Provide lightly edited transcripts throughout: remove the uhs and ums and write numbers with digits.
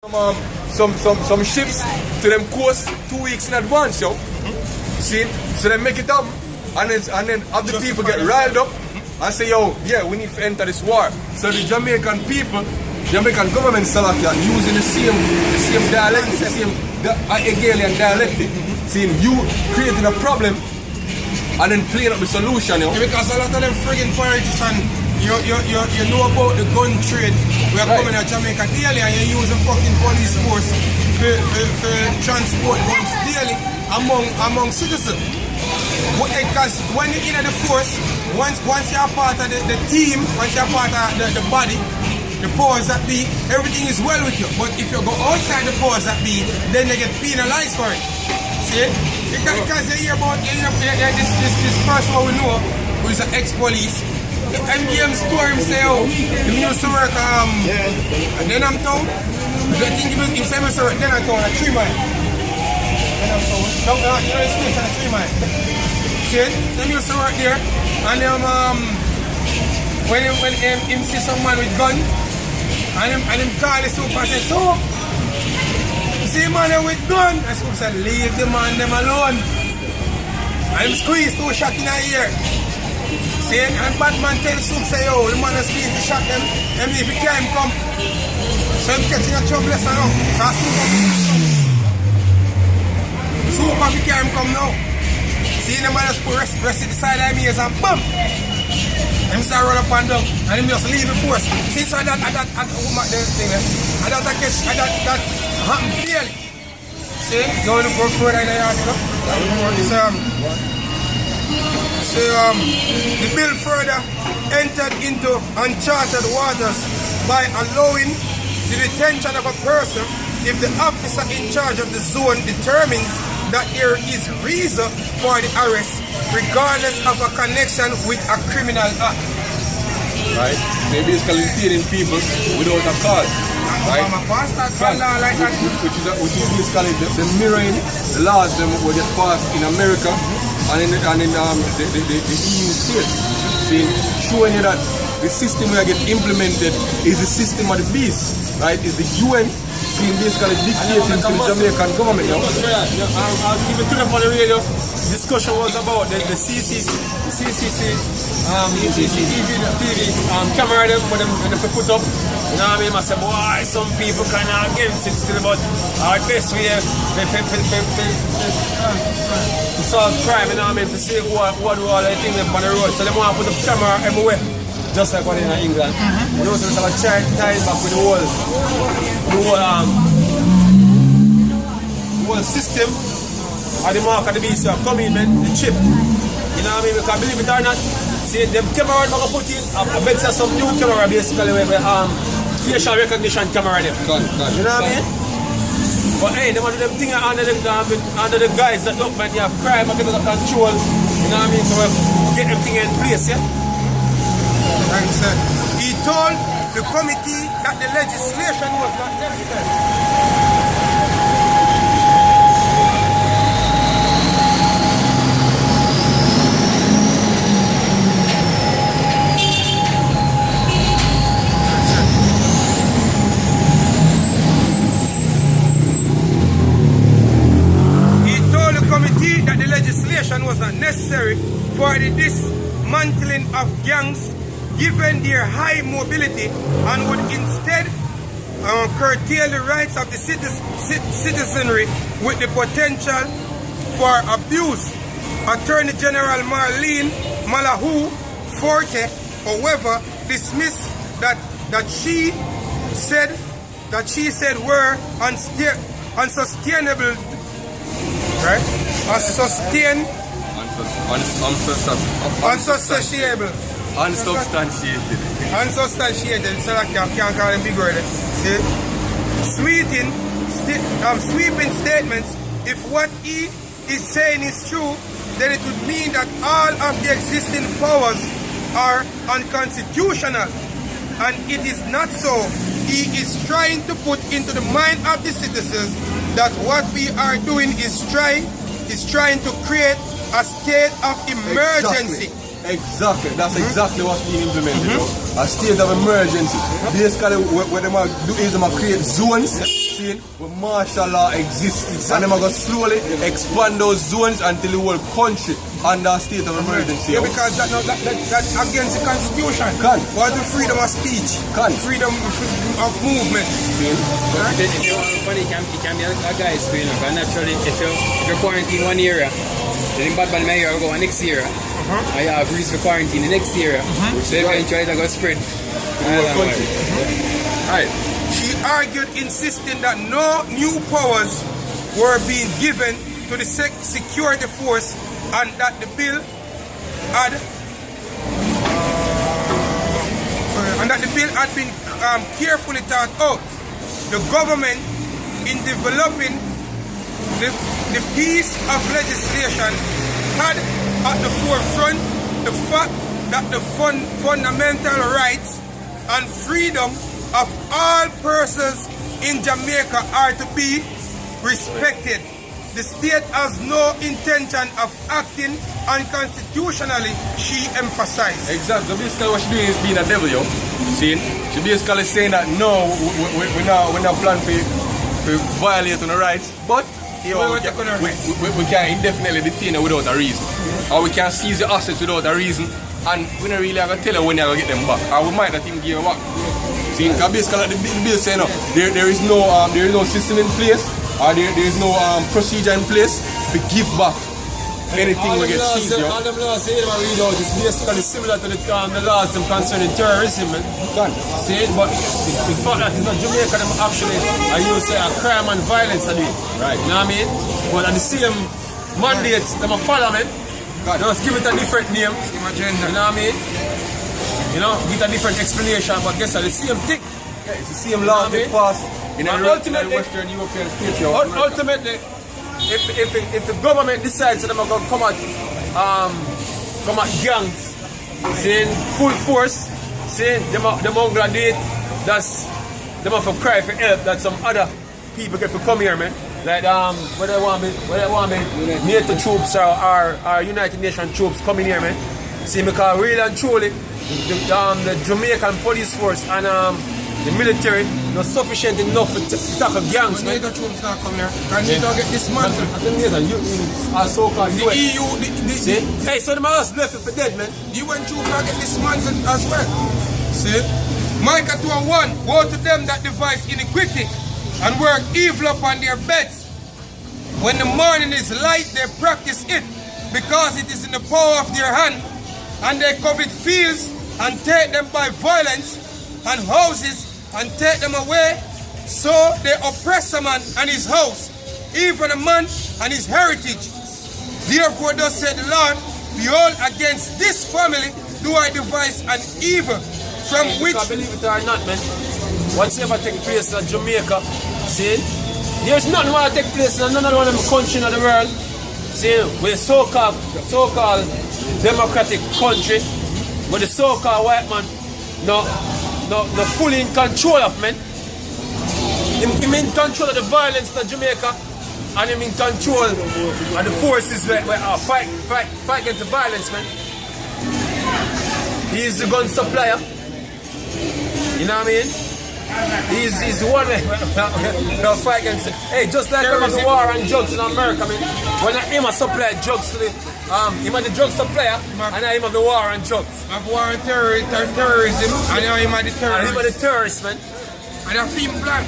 Some ships to them coast 2 weeks in advance, yo. See? So they make it up and then other people get riled up and say, yo, yeah, we need to enter this war. So the Jamaican people, Jamaican government Salakia using the same dialect, the same Hegelian dialectic. Seeing you creating a problem and then playing up the solution, yo. Yeah, because a lot of them friggin' politicians, you know about the gun trade. We are coming to Jamaica daily and you use the fucking police force for transport guns daily among citizens. Because when you're in the force, once you're part of the team, once you're part of the body, the powers that be, everything is well with you. But if you go outside the powers that be, then they get penalized for it. See? Because you hear about this person we know who is an ex-police. The MGM store him say, oh, he used to work and then I'm told, I think he said he work then I'm told at 3 mile. Then I'm told, no, you know it's station at 3 mile. See? Then he used to work there and when him see some man with gun and him call the super and say, so see man with gun, and super said, leave the man them alone. And him squeeze 2 shots in a ear. See, and Batman tell Soup say, yo, the man is squeeze the shot them, and if he can't come. So him catching a trouble less now. Because Soup if he can't come now. See, the man just put rest the side of me and bam! Him start run up and down, and him just leave the force. See, so that happened daily. See, you want to go further in the yard, you know? The bill further entered into uncharted waters by allowing the detention of a person if the officer in charge of the zone determines that there is reason for the arrest, regardless of a connection with a criminal act. Right? So you're basically detaining people without a cause. Right? Which is basically the mirroring the laws that will get passed in America and in the EU states. See, showing you that the system we get implemented is the system of the beast, right? Is the UN being basically dictating to the Jamaican government. Even today on the radio, discussion was about the CCC TV camera them when they put up. You know what I mean? I say, boy, some people kind of against it still, but our best way to solve crime, you know what I mean? To see what do all the things on the road. So they want to put the camera everywhere, just like what in England. You know, so they have a child tied back with the whole system of the mark of the beast, commitment, the chip. You know what I mean? Because believe it or not, see, the camera we're going to put in, I bet there's some new camera basically where facial recognition camera them. You know what I mean? But hey, they want to do them things under the guys that look man, you have crime and get under control. You know what I mean? So we get them things in place, yeah? Thanks, sir. He told the committee that the legislation was not necessary. Was not necessary for the dismantling of gangs given their high mobility and would instead curtail the rights of the citizenry with the potential for abuse. Attorney General Marlene Malahu Forte, however, dismissed that she said were unsustainable, right? Unsubstantiated. So I can't call them big word. Sweeping statements. If what he is saying is true, then it would mean that all of the existing powers are unconstitutional. And it is not so. He is trying to put into the mind of the citizens that what we are doing is trying to create a state of emergency. Exactly, that's exactly what's being implemented. A state of emergency. Basically, what they might do is they might create zones, see, where martial law exists. And they might go slowly expand those zones until the whole country under a state of emergency. Yeah, because that against the constitution. Can. What the freedom of speech? Can. Freedom of movement. See? If you want funny, it can be a guy's screen. But naturally, if you're quarantined one area, then bad man may go next year. I have reason for quarantine the next year, so eventually they're going to spread. Right. She argued, insisting that no new powers were being given to the security force and that the bill had been carefully thought out. The government, in developing the piece of legislation, had at the forefront the fact that the fundamental rights and freedom of all persons in Jamaica are to be respected. The state has no intention of acting unconstitutionally, she emphasized. Exactly. So basically what she doing is being a devil, yo. See? She basically saying that no, we're not planning to violate on the rights, but we can indefinitely detain her without a reason. Or we can seize the assets without a reason, and we don't really have to tell her when they're going to get them back. Or we might not even give her back. See, because basically the bill saying no, there is no system in place, or there is no procedure in place to give back anything we get seized. All them laws say they read out is basically similar to the laws concerning terrorism. See, but the fact that it's not Jamaica, them actually, I use say a crime and violence are doing. Right. You know what I mean? But at the same mandates, them a follow me. Just give it a different name. You know what I mean? You know, give it a different explanation, but guess what? The same thing. Yeah, it's the same law they pass in the Western European states. Ultimately, if the government decides that they're going to come at gangs, saying full force, saying them going to do it, that's them have to cry for help that some other people get to come here, man. Like what they want me, NATO troops or United Nations troops coming here, man. See, because really and truly, the Jamaican police force and the military not sufficient enough to tackle gangs, man. NATO troops not come here. Can you not get dismantled? The EU, see? Hey, so the man left it for dead, man. The UN troops not get dismantled as well. See? Micah 2:1, woe to them that devise iniquity and work evil upon their beds. When the morning is light, they practice it, because it is in the power of their hand, and they covet fields and take them by violence, and houses and take them away. So they oppress a man and his house, even a man and his heritage. Therefore thus said the Lord, behold, against this family do I devise an evil, from which... Believe it or not, man, whatsoever take place in Jamaica, see, there's nothing want to take place in none of them country in the world, see, with so-called democratic country, where the so-called white man no fully in control of, man. Him in control of the violence in Jamaica, and him in control of the forces where fight against the violence, man. He is the gun supplier. You know what I mean? He's the one that fight against it. Hey, just like the war on drugs in America, I mean, when him a supply drugs to the him a the drug supplier, and now him a the war on drugs. Of war on terrorism, and now him a the terrorist. And him a the terrorist, man. And a film plan.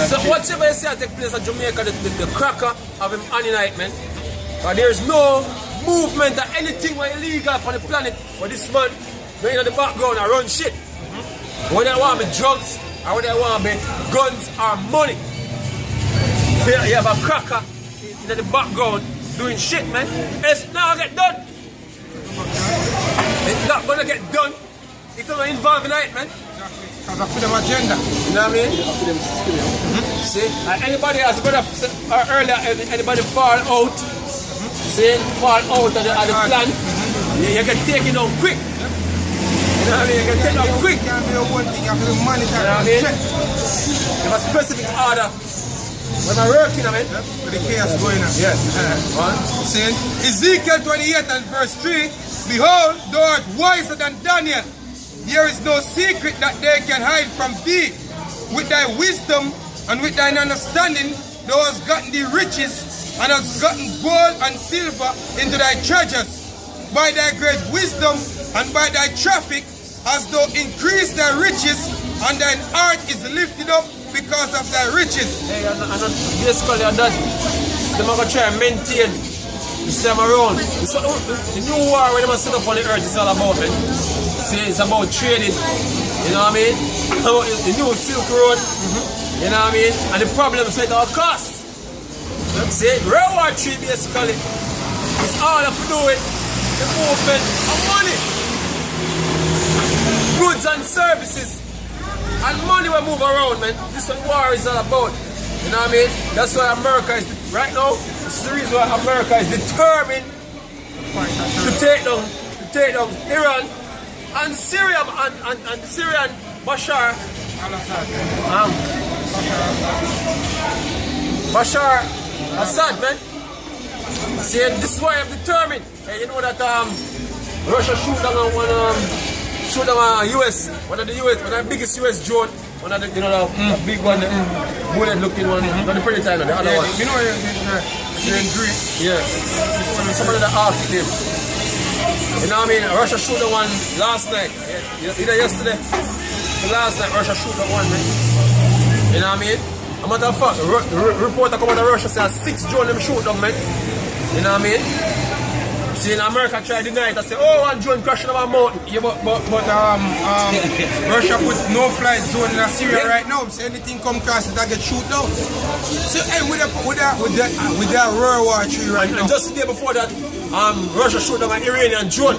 So whatever you say take place in Jamaica, the cracker of him on night, man. But there's no movement or anything illegal on the planet where this man going in the background and run shit. Whether they want me drugs or whether they want me guns or money. You have a cracker in the background doing shit, man. It's not gonna get done. It's not gonna get done if you're not involved in it, man. Because of freedom agenda. You know what I mean? See? Anybody has earlier, anybody fall out, see? Fall out of the plan, you get taken out quick. You know what I mean? You can take out quick. You can't be one thing, you have to monitor and check. You have a specific order When I work, you know, man. With the chaos going on. Yeah. Saying, Ezekiel 28 and verse 3, behold, thou art wiser than Daniel. There is no secret that they can hide from thee. With thy wisdom and with thine understanding, thou hast gotten the riches and hast gotten gold and silver into thy treasures. By thy great wisdom and by thy traffic, as thou increased thy riches, and thine heart is lifted up because of thy riches. Hey, and basically on that, they're going to try and maintain this time around. The new war when they set up on the earth is all about, man. See, it's about trading, you know what I mean? The new Silk Road, you know what I mean? And the problem is at our cost. See, World War III basically, it's all have to do with the movement of money, goods and services. And money will move around, man. This is what war is all about. You know what I mean? That's why America is, right now, this is the reason why America is determined to take down Iran and Syria and Syrian Bashar Assad, man. See, this is why I'm determined. Hey, you know that Russia shoot down US, one of the biggest US drone, one of the, you know, the big one, the bullet looking one, not the pretty time, the other one. You know, you're in green. Yeah. Somebody that asked him. You know what I mean? Russia shoot the one last night. Either yesterday, last night, Russia shoot the one, man. You know what I mean? A matter of fact, reporter come out of Russia say 6 drones them shoot them, man. You know what I mean? See, in America try to deny it. I say, oh, one drone crashing on my mountain. Yeah, but Russia put no flight zone in Syria right now. So anything come across it, I get shoot down. So hey, with that World War III right now. And just the day before that, Russia shoot down an Iranian drone.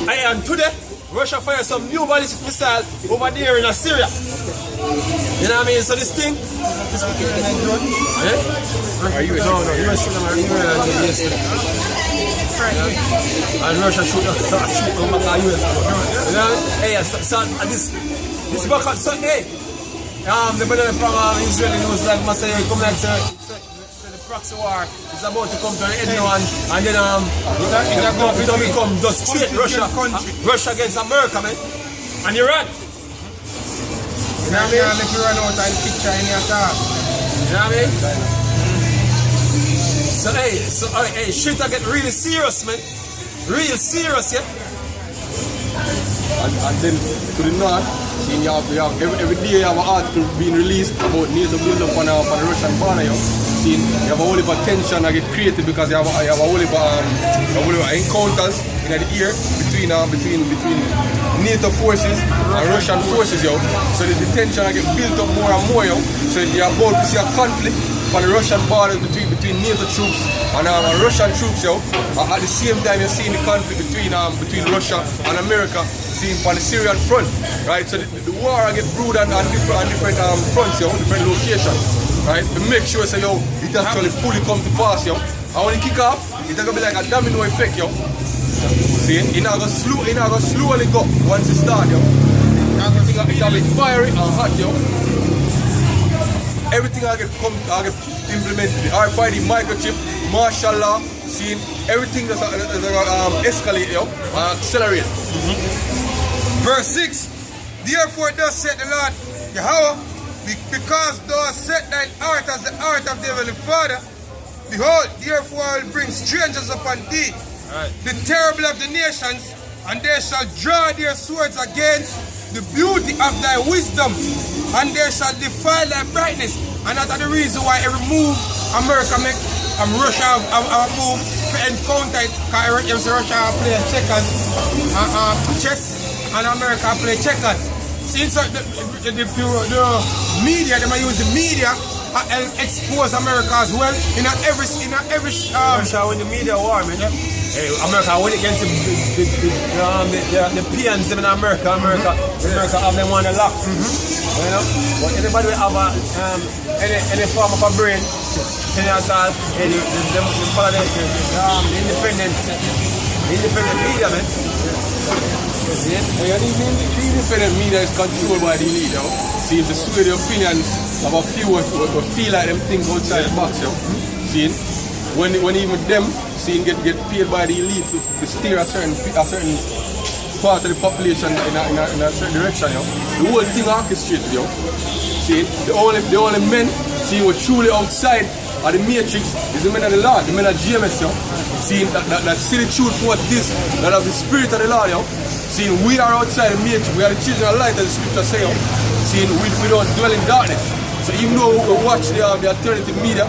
And today, Russia fire some new ballistic missile over there in Syria. You know what I mean? So this thing, this Iranian drone. Are you No, US shoot down an Iranian drone yesterday. And Russia shoot down US. You know? Hey, so this back up, so hey, the brother from Israeli news like must say, come like say the proxy war is about to come to an end now, and then it will become just straight Russia against America, man, and Iran. You know what I mean? If you run out and picture in your car. You know what I mean? So hey, shit I get really serious, man. Real serious, yeah. And then to the north, seeing you have every day you have an article being released about NATO build up on the Russian border. Seeing you have a whole heap of tension that get created because you have a whole heap of encounters in the air between NATO forces and Russian forces, yo. So the tension that get built up more and more, yo. So you're about to see a conflict on the Russian border between NATO troops and Russian troops, yo. At the same time, you're seeing the conflict between Russia and America, seen on the Syrian front, right? So the war get brewed on different fronts, yo, different locations, right? To make sure, so yo, it actually fully come to pass, yo. And when it kick off, it's gonna be like a domino effect, yo. See, it's not gonna slowly go once it starts, yo. It's gonna be fiery and hot, yo. Everything I get implemented. The RFID microchip, martial law, seeing everything that's escalate, yo, accelerate. Verse 6. Therefore thus said the Lord Yahweh, because thou hast set thine heart as the heart of the Heavenly Father, behold, therefore I will bring strangers upon thee, the terrible of the nations, and they shall draw their swords against the beauty of thy wisdom, and they shall defile thy brightness. And that's the reason why every move America make, Russia have move to encounter it, because Russia play checkers, chess, and America play checkers. Since the media, they might use the media help expose America as well in every Russia win the media war, man. Hey, America win against the peons in America. America have them on the lock. You know, but anybody will have any form of a brain, any at all, they follow the independent media, man. See, and even the independent media is controlled by the elite, yo. See, to sway the opinions of a few who feel like them things outside the box, yo. See, when even them, see, get paid by the elite to steer a certain part of the population in a certain direction, yo. The whole thing orchestrated, yo. See, the only men, see, who are truly outside of the matrix is the men of the Lord, the men of GMS, yo. See, that see the truth for what it is, that have the spirit of the Lord, yo. See, we are outside the matrix, we are the children of light, as the scripture say, yo. See, we don't dwell in darkness. So even though we watch the alternative media,